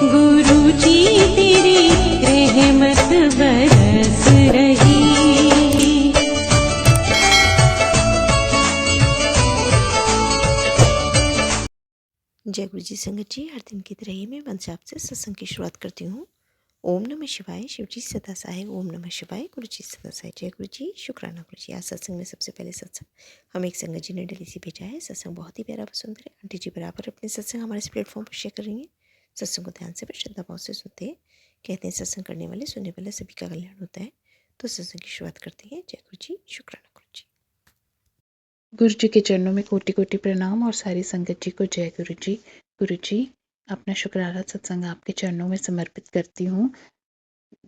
गुरु जी तेरी रहमत बरस रही। जय गुरु जी संगत जी, हर दिन की तरह ही मैं वंश आपसे सत्संग की शुरुआत करती हूँ। ओम नमः शिवाय। शिव जी सदा सहाय। ओम नमः शिवाय। गुरु जी सदा सहाय। जय गुरु जी। शुक्राना गुरु जी। आज सत्संग में सबसे पहले सत्संग हम एक संगत जी ने दिल्ली से भेजा है। सत्संग बहुत ही प्यारा पसंद है। आंटी जी बराबर अपने सत्संग हमारे इस प्लेटफॉर्म पर शेयर कर रही हैं। सत्संग को ध्यान से पर श्रद्धा भाव से सुनते हैं। कहते हैं सत्संग करने वाले सुनने वाले सभी का कल्याण होता है। तो सत्संग की शुरुआत करते हैं। जय गुरु जी। शुक्राना गुरु जी। गुरु जी के चरणों में कोटि कोटि प्रणाम और सारी संगत जी को जय गुरु जी। गुरु जी, अपना शुक्राना सत्संग आपके चरणों में समर्पित करती हूँ।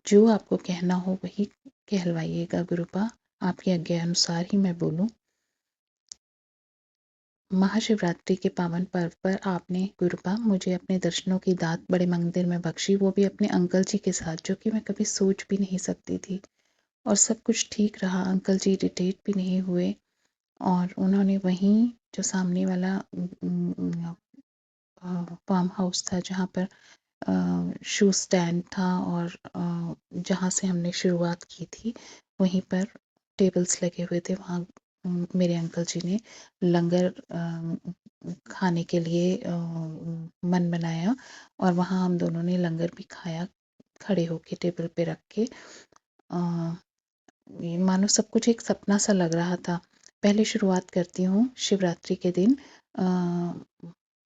जो आपको कहना हो वही कहलवाइएगा गुरुपा, आपकी आज्ञा अनुसार ही मैं बोलूँ। महाशिवरात्रि के पावन पर्व पर आपने गुरुपा मुझे अपने दर्शनों की दात बड़े मंदिर में बख्शी, वो भी अपने अंकल जी के साथ, जो कि मैं कभी सोच भी नहीं सकती थी। और सब कुछ ठीक रहा, अंकल जी इरिटेट भी नहीं हुए। और उन्होंने वहीं जो सामने वाला फार्म हाउस था जहाँ पर शू स्टैंड था और जहाँ से हमने शुरुआत की थी, वहीं पर टेबल्स लगे हुए थे। वहाँ मेरे अंकल जी ने लंगर खाने के लिए मन बनाया और वहाँ हम दोनों ने लंगर भी खाया, खड़े होके टेबल पे रख के। मानो सब कुछ एक सपना सा लग रहा था। पहले शुरुआत करती हूँ शिवरात्रि के दिन।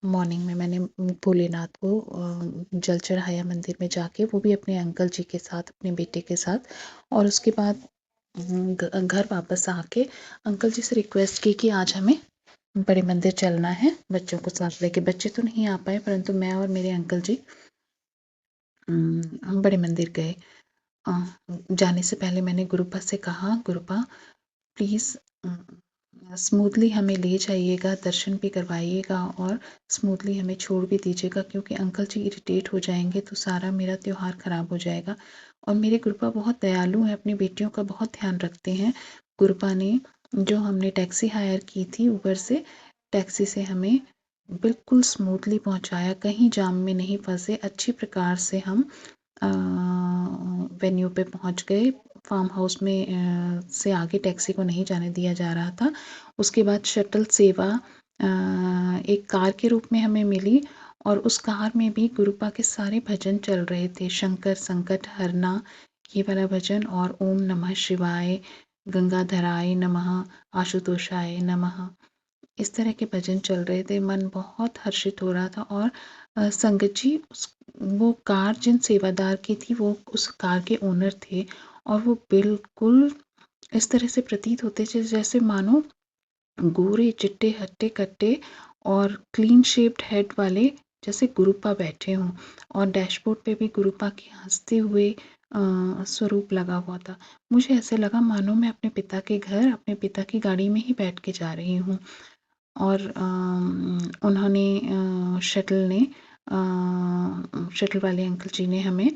मॉर्निंग में मैंने भोलेनाथ को जल चढ़ाया मंदिर में जाके, वो भी अपने अंकल जी के साथ, अपने बेटे के साथ। और उसके बाद घर वापस आके अंकल जी से रिक्वेस्ट की कि आज हमें बड़े मंदिर चलना है, बच्चों को साथ लेके। बच्चे तो नहीं आ पाए, परंतु मैं और मेरे अंकल जी हम बड़े मंदिर गए। जाने से पहले मैंने गुरुपा से कहा, गुरुपा प्लीज़ स्मूथली हमें ले जाइएगा, दर्शन भी करवाइएगा और स्मूथली हमें छोड़ भी दीजिएगा, क्योंकि अंकल जी इरिटेट हो जाएंगे तो सारा मेरा त्यौहार ख़राब हो जाएगा। और मेरे गुरुपा बहुत दयालु हैं, अपनी बेटियों का बहुत ध्यान रखते हैं। गुरुपा ने, जो हमने टैक्सी हायर की थी ऊबर से, टैक्सी से हमें बिल्कुल स्मूथली पहुंचाया, कहीं जाम में नहीं फंसे। अच्छी प्रकार से हम वेन्यू पे पहुंच गए। फार्म हाउस में से आगे टैक्सी को नहीं जाने दिया जा रहा था। उसके बाद शटल सेवा एक कार के रूप में हमें मिली और उस कार में भी गुरुपा के सारे भजन चल रहे थे। शंकर संकट हरना, ये वाला भजन, और ओम नमः शिवाय, गंगाधराय नमः, आशुतोषाय नमः, इस तरह के भजन चल रहे थे। मन बहुत हर्षित हो रहा था। और संगत जी, वो कार जिन सेवादार की थी, वो उस कार के ओनर थे और वो बिल्कुल इस तरह से प्रतीत होते थे जैसे मानो गोरे चिट्टे हट्टे कट्टे और क्लीन शेप्ड हेड वाले, जैसे गुरुपा बैठे हों। और डैशबोर्ड पे भी गुरुपा के हंसते हुए स्वरूप लगा हुआ था। मुझे ऐसे लगा मानो मैं अपने पिता के घर, अपने पिता की गाड़ी में ही बैठ के जा रही हूँ। और उन्होंने शटल वाले अंकल जी ने हमें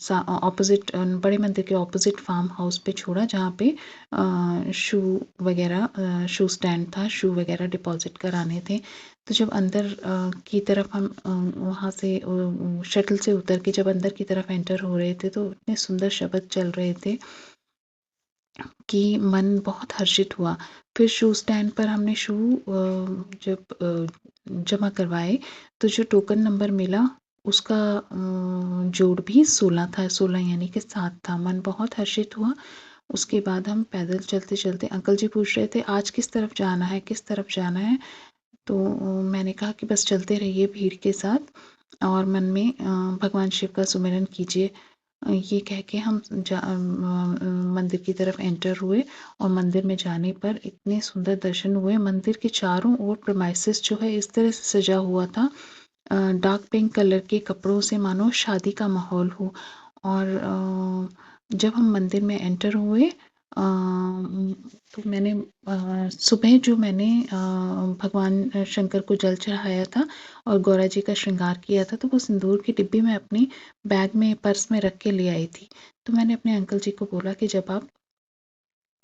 ऑपोजिट, बड़े मंदिर के ऑपोजिट फार्म हाउस पे छोड़ा, जहाँ पे शू वगैरह, शू स्टैंड था, शू वगैरह डिपॉजिट कराने थे। तो जब अंदर की तरफ हम वहाँ से शटल से उतर के जब अंदर की तरफ एंटर हो रहे थे, तो इतने सुंदर शब्द चल रहे थे कि मन बहुत हर्षित हुआ। फिर शू स्टैंड पर हमने शू जब जमा करवाए, तो जो टोकन नंबर मिला उसका जोड़ भी 16 था, 16 यानी कि 7 था। मन बहुत हर्षित हुआ। उसके बाद हम पैदल चलते चलते, अंकल जी पूछ रहे थे आज किस तरफ जाना है, किस तरफ जाना है। तो मैंने कहा कि बस चलते रहिए भीड़ के साथ और मन में भगवान शिव का सुमिरन कीजिए। ये कह के हम मंदिर की तरफ एंटर हुए और मंदिर में जाने पर इतने सुंदर दर्शन हुए। मंदिर के चारों ओर प्रेमाइसिस जो है इस तरह से सजा हुआ था, डार्क पिंक कलर के कपड़ों से, मानो शादी का माहौल हो। और जब हम मंदिर में एंटर हुए तो मैंने सुबह जो मैंने भगवान शंकर को जल चढ़ाया था और गौरा जी का श्रृंगार किया था, तो वो सिंदूर की डिब्बी में अपनी बैग में, पर्स में रख के ले आई थी। तो मैंने अपने अंकल जी को बोला कि जब आप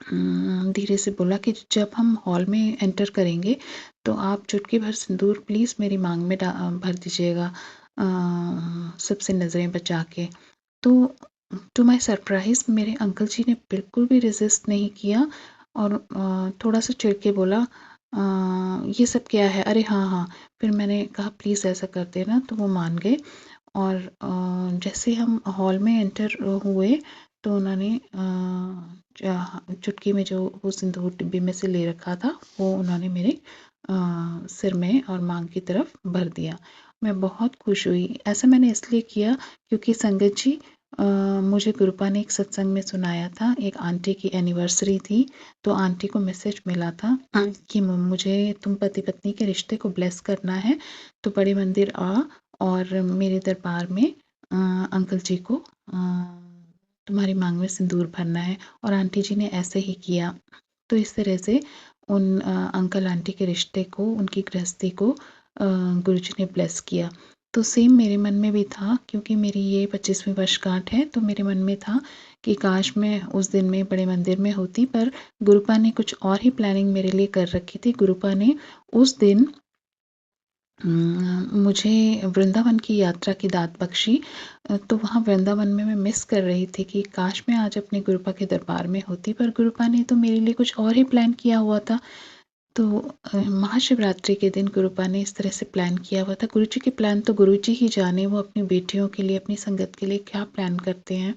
धीरे से बोला कि जब हम हॉल में एंटर करेंगे तो आप चुटकी भर सिंदूर प्लीज़ मेरी मांग में भर दीजिएगा, सबसे नज़रें बचा के। तो टू माय सरप्राइज़ मेरे अंकल जी ने बिल्कुल भी रेजिस्ट नहीं किया और थोड़ा सा चिढ़ के बोला, ये सब क्या है? अरे हाँ हाँ। फिर मैंने कहा प्लीज़ ऐसा कर देना, तो वो मान गए। और जैसे हम हॉल में एंटर हुए तो उन्होंने चुटकी में जो वो सिंदूर डिब्बे में से ले रखा था वो उन्होंने मेरे सिर में और मांग की तरफ भर दिया। मैं बहुत खुश हुई। ऐसा मैंने इसलिए किया क्योंकि संगत जी, मुझे गुरुपा ने एक सत्संग में सुनाया था, एक आंटी की एनिवर्सरी थी, तो आंटी को मैसेज मिला था कि मुझे तुम पति पत्नी के रिश्ते को ब्लेस करना है, तो बड़े मंदिर आ और मेरे दरबार में अंकल जी को तुम्हारी मांग में सिंदूर भरना है। और आंटी जी ने ऐसे ही किया। तो इस तरह से उन अंकल आंटी के रिश्ते को, उनकी गृहस्थी को गुरुजी ने ब्लेस किया। तो सेम मेरे मन में भी था, क्योंकि मेरी ये 25वीं वर्षगांठ है, तो मेरे मन में था कि काश मैं उस दिन में बड़े मंदिर में होती, पर गुरुपा ने कुछ और ही प्लानिंग मेरे लिए कर रखी थी। गुरुपा ने उस दिन मुझे वृंदावन की यात्रा की दात बख्शी। तो वहाँ वृंदावन में मैं मिस कर रही थी कि काश मैं आज अपने गुरुपा के दरबार में होती, पर गुरुपा ने तो मेरे लिए कुछ और ही प्लान किया हुआ था। तो महाशिवरात्रि के दिन गुरुपा ने इस तरह से प्लान किया हुआ था। गुरुजी के प्लान तो गुरुजी ही जाने, वो अपनी बेटियों के लिए, अपनी संगत के लिए क्या प्लान करते हैं।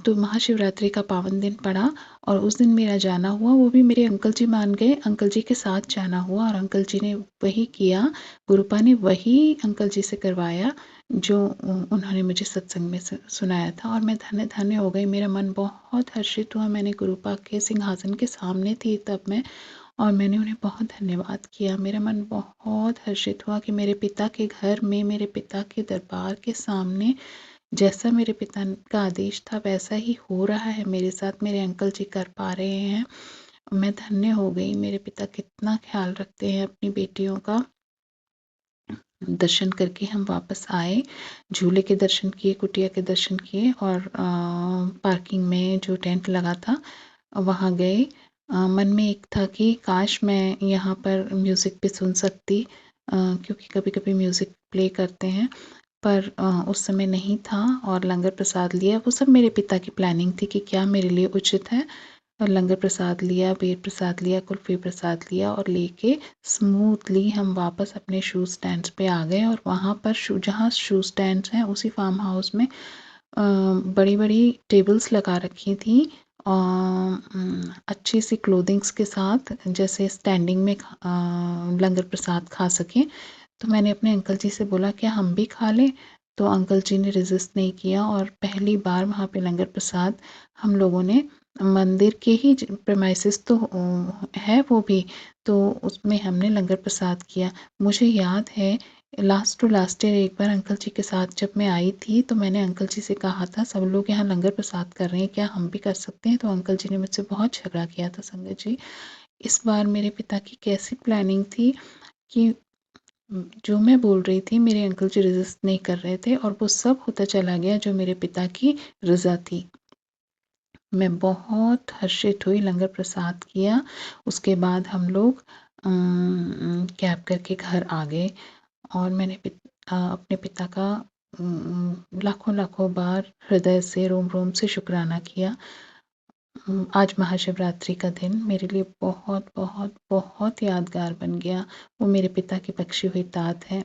तो महाशिवरात्रि का पावन दिन पड़ा और उस दिन मेरा जाना हुआ, वो भी मेरे अंकल जी मान गए, अंकल जी के साथ जाना हुआ और अंकल जी ने वही किया, गुरुपा ने वही अंकल जी से करवाया जो उन्होंने मुझे सत्संग में सुनाया था। और मैं धन्य धन्य हो गई, मेरा मन बहुत हर्षित हुआ। मैंने गुरुपा के सिंहासन के सामने थी तब मैं, और मैंने उन्हें बहुत धन्यवाद किया। मेरा मन बहुत हर्षित हुआ कि मेरे पिता के घर में, मेरे पिता के दरबार के सामने जैसा मेरे पिता का आदेश था वैसा ही हो रहा है मेरे साथ, मेरे अंकल जी कर पा रहे हैं। मैं धन्य हो गई। मेरे पिता कितना ख्याल रखते हैं अपनी बेटियों का। दर्शन करके हम वापस आए, झूले के दर्शन किए, कुटिया के दर्शन किए और पार्किंग में जो टेंट लगा था वहाँ गए। मन में एक था कि काश मैं यहाँ पर म्यूज़िक भी सुन सकती, क्योंकि कभी कभी म्यूज़िक प्ले करते हैं, पर उस समय नहीं था। और लंगर प्रसाद लिया, वो सब मेरे पिता की प्लानिंग थी कि क्या मेरे लिए उचित है। और लंगर प्रसाद लिया, बेर प्रसाद लिया, कुल्फ़ी प्रसाद लिया और लेके स्मूथली हम वापस अपने शू स्टैंड्स पे आ गए। और वहाँ पर जहाँ शू स्टैंड्स हैं उसी फार्म हाउस में बड़ी बड़ी टेबल्स लगा रखी थी अच्छी सी क्लोथिंग्स के साथ, जैसे स्टैंडिंग में लंगर प्रसाद खा सकें। तो मैंने अपने अंकल जी से बोला क्या हम भी खा लें, तो अंकल जी ने रेजिस्ट नहीं किया और पहली बार वहाँ पे लंगर प्रसाद हम लोगों ने मंदिर के ही प्रेमाइसेस तो है वो भी, तो उसमें हमने लंगर प्रसाद किया। मुझे याद है लास्ट टू लास्ट ईयर एक बार अंकल जी के साथ जब मैं आई थी तो मैंने अंकल जी से कहा था सब लोग यहाँ लंगर प्रसाद कर रहे हैं, क्या हम भी कर सकते हैं? तो अंकल जी ने मुझसे बहुत झगड़ा किया था संगत जी। इस बार मेरे पिता की कैसी प्लानिंग थी कि जो मैं बोल रही थी मेरे अंकल जी रेजिस्ट नहीं कर रहे थे और वो सब होता चला गया जो मेरे पिता की रज़ा थी। मैं बहुत हर्षित हुई, लंगर प्रसाद किया। उसके बाद हम लोग कैब करके घर आ गए और मैंने अपने पिता का लाखों लाखों बार हृदय से, रोम रोम से शुक्राना किया। आज महाशिवरात्रि का दिन मेरे लिए बहुत बहुत बहुत यादगार बन गया। वो मेरे पिता की बख्शी हुई दात है।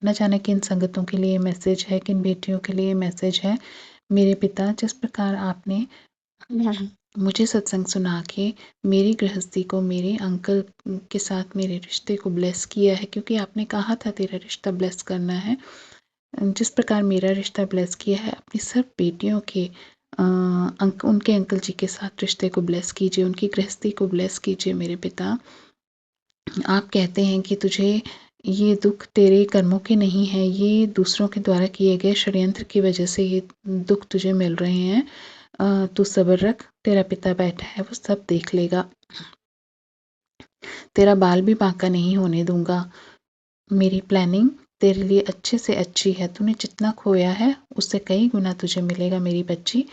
न जाने किन संगतों के लिए मैसेज है, किन बेटियों के लिए मैसेज है। मेरे पिता, जिस प्रकार आपने मुझे सत्संग सुना के मेरी गृहस्थी को, मेरे अंकल के साथ मेरे रिश्ते को ब्लेस किया है, क्योंकि आपने कहा था तेरा रिश्ता ब्लेस करना है, जिस प्रकार मेरा रिश्ता ब्लेस किया है, अपनी सब बेटियों के उनके अंकल जी के साथ रिश्ते को ब्लेस कीजिए, उनकी गृहस्थी को ब्लेस कीजिए। मेरे पिता, आप कहते हैं कि तुझे ये दुख तेरे कर्मों के नहीं है, ये दूसरों के द्वारा किए गए षड्यंत्र की वजह से ये दुख तुझे मिल रहे हैं। तू सब्र रख, तेरा पिता बैठा है वो सब देख लेगा, तेरा बाल भी बांका नहीं होने दूंगा। मेरी प्लानिंग तेरे लिए अच्छे से अच्छी है, तूने जितना खोया है उससे कई गुना तुझे मिलेगा मेरी बच्ची।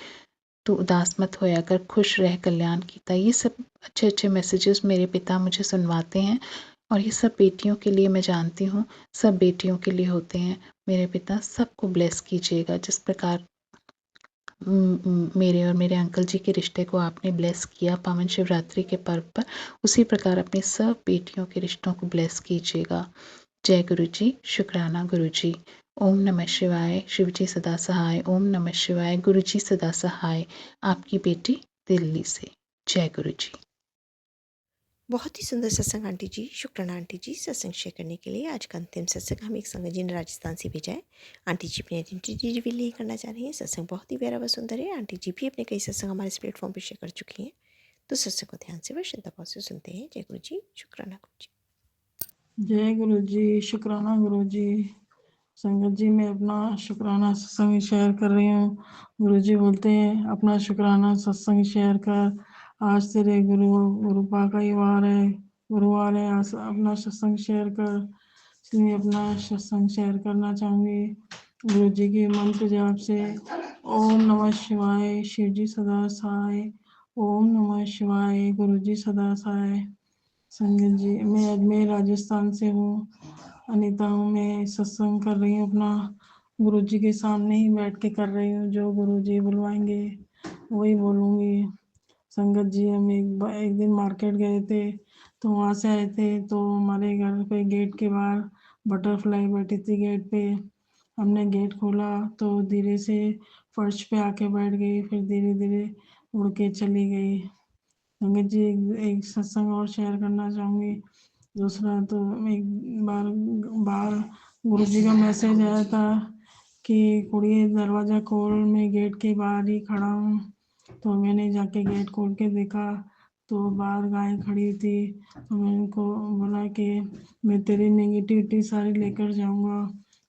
तू उदास मत होया कर, खुश रह कल्याण कीता। ये सब अच्छे अच्छे मैसेजेस मेरे पिता मुझे सुनवाते हैं और ये सब बेटियों के लिए मैं जानती हूँ, सब बेटियों के लिए होते हैं। मेरे पिता सबको ब्लेस कीजिएगा, जिस प्रकार मेरे और मेरे अंकल जी के रिश्ते को आपने ब्लेस किया पावन शिवरात्रि के पर्व पर, उसी प्रकार अपनी सब बेटियों के रिश्तों को ब्लेस कीजिएगा। जय गुरु जी, शुक्राना गुरु जी। ओम नमः शिवाय, शिव जी सदा सहाय। ओम नमः शिवाय, गुरु जी सदा सहाय। आपकी बेटी दिल्ली से। जय गुरु जी। बहुत ही सुंदर सत्संग आंटी जी, शुक्राना आंटी जी सत्संग शेयर करने के लिए। आज का अंतिम सत्संग हम एक संगत जी ने राजस्थान से भेजा है। आंटी जी अपनी आइडेंटिटी रिवील नहीं करना चाह रही हैं। सत्संग बहुत ही प्यारा व सुंदर है। आंटी जी भी अपने कई सत्संग हमारे इस प्लेटफॉर्म पर शेयर कर चुकी हैं, तो सत्संग को ध्यान से व श्रद्धा भाव से सुनते हैं। जय गुरु जी, शुक्राना गुरु जी। जय गुरु जी, शुक्राना गुरु जी। संगत जी मैं अपना शुक्राना सत्संग शेयर कर रही हूँ। गुरु जी बोलते हैं अपना शुक्राना सत्संग शेयर कर, आज तेरे गुरुपा का ही वार है, गुरुवार है, आज अपना सत्संग शेयर कर। इसलिए अपना सत्संग शेयर करना चाहूँगी गुरु जी के मंत्र जाप से। ओम नमः शिवाय, शिव जी सदा सहाय। ओम नमः शिवाय, गुरु जी सदा सहाय। संगत जी मैं अजमेर राजस्थान से हूँ, अनीता हूँ। मैं सत्संग कर रही हूँ अपना गुरु जी के सामने ही बैठ के कर रही हूँ, जो गुरु जी बुलवाएंगे वही बोलूँगी। संगत जी हम एक दिन मार्केट गए थे, तो वहाँ से आए थे, तो हमारे घर पे गेट के बाहर बटरफ्लाई बैठी थी गेट पे। हमने गेट खोला तो धीरे से फर्श पे आके बैठ गई, फिर धीरे धीरे उड़ के चली गई। संगत जी एक सत्संग और शेयर करना चाहूँगी। दूसरा तो एक बार बाहर गुरु जी का मैसेज आया था कि कुड़िए दरवाज़ा खोल, मैं गेट के बाहर ही खड़ा हूँ। तो मैंने जाके गेट खोल के देखा तो बाहर गाय खड़ी थी। तो मैंने उनको बोला कि मैं तेरी नेगेटिविटी सारी लेकर जाऊँगा।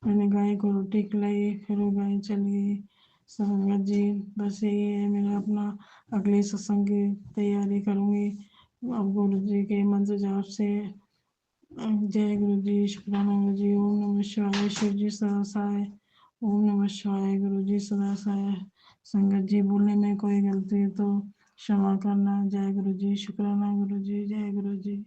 मैंने गाय को रोटी खिलाई, फिर वो गाय चली गई। संगत जी बस यही है मेरा अपना अगले सत्संग की तैयारी करूँगी अब गुरु जी के मंत्र जाप से। जय गुरु जी, शुक्राना गुरु जी। ओम नमः शिवाय, शिव जी सदा सहाय। ओम नमः शिवाय, गुरु जी सदा सहाय। संगत जी बोलने में कोई गलती है तो क्षमा करना। जय गुरु जी, शुक्राना गुरु जी। जय गुरु जी।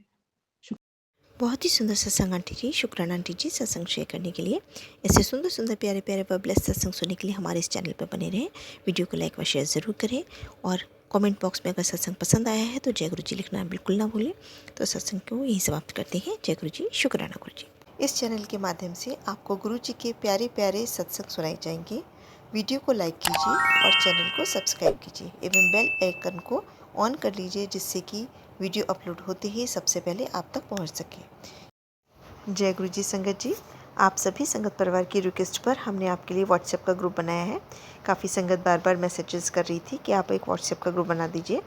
बहुत ही सुंदर सत्संग आंटी जी, शुक्राना आंटी जी सत्संग शेयर करने के लिए। ऐसे सुंदर सुंदर प्यारे प्यारे व ब्लेस सत्संग सुनने के लिए हमारे इस चैनल पर बने रहें। वीडियो को लाइक व शेयर ज़रूर करें और कमेंट बॉक्स में अगर सत्संग पसंद आया है तो जय गुरु जी लिखना बिल्कुल ना भूलें। तो सत्संग को यहीं समाप्त करते हैं। जय गुरु जी, शुक्राना गुरु जी। इस चैनल के माध्यम से आपको गुरु जी के प्यारे प्यारे सत्संग सुनाए जाएंगे। वीडियो को लाइक कीजिए और चैनल को सब्सक्राइब कीजिए एवं बेल आइकन को ऑन कर लीजिए, जिससे कि वीडियो अपलोड होते ही सबसे पहले आप तक पहुंच सके। जय गुरु जी। संगत जी आप सभी संगत परिवार की रिक्वेस्ट पर हमने आपके लिए व्हाट्सएप का ग्रुप बनाया है। काफ़ी संगत बार बार मैसेजेस कर रही थी कि आप एक व्हाट्सएप का ग्रुप बना दीजिए,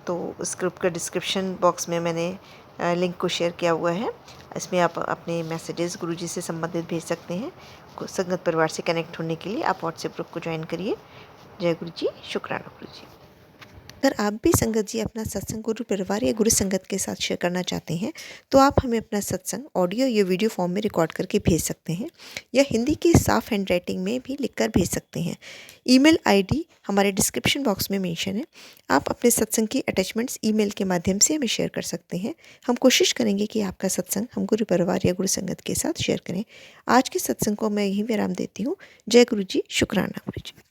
तो उस ग्रुप का डिस्क्रिप्शन बॉक्स में मैंने लिंक को शेयर किया हुआ है। इसमें आप अपने मैसेजेस गुरु जी से संबंधित भेज सकते हैं। संगत परिवार से कनेक्ट होने के लिए आप व्हाट्सएप ग्रुप को ज्वाइन करिए। जय गुरु जी, शुक्राना गुरु जी। अगर आप भी संगत जी अपना सत्संग गुरु परिवार या गुरु संगत के साथ शेयर करना चाहते हैं तो आप हमें अपना सत्संग ऑडियो या वीडियो फॉर्म में रिकॉर्ड करके भेज सकते हैं, या हिंदी की साफ हैंड राइटिंग में भी लिखकर भेज सकते हैं। ईमेल आईडी हमारे डिस्क्रिप्शन बॉक्स में मेंशन है। आप अपने सत्संग की अटैचमेंट्स ईमेल के माध्यम से हमें शेयर कर सकते हैं। हम कोशिश करेंगे कि आपका सत्संग हम गुरु परिवार या गुरु संगत के साथ शेयर करें। आज के सत्संग को मैं यहीं विराम देती हूँ। जय गुरु जी, शुक्राना गुरु जी।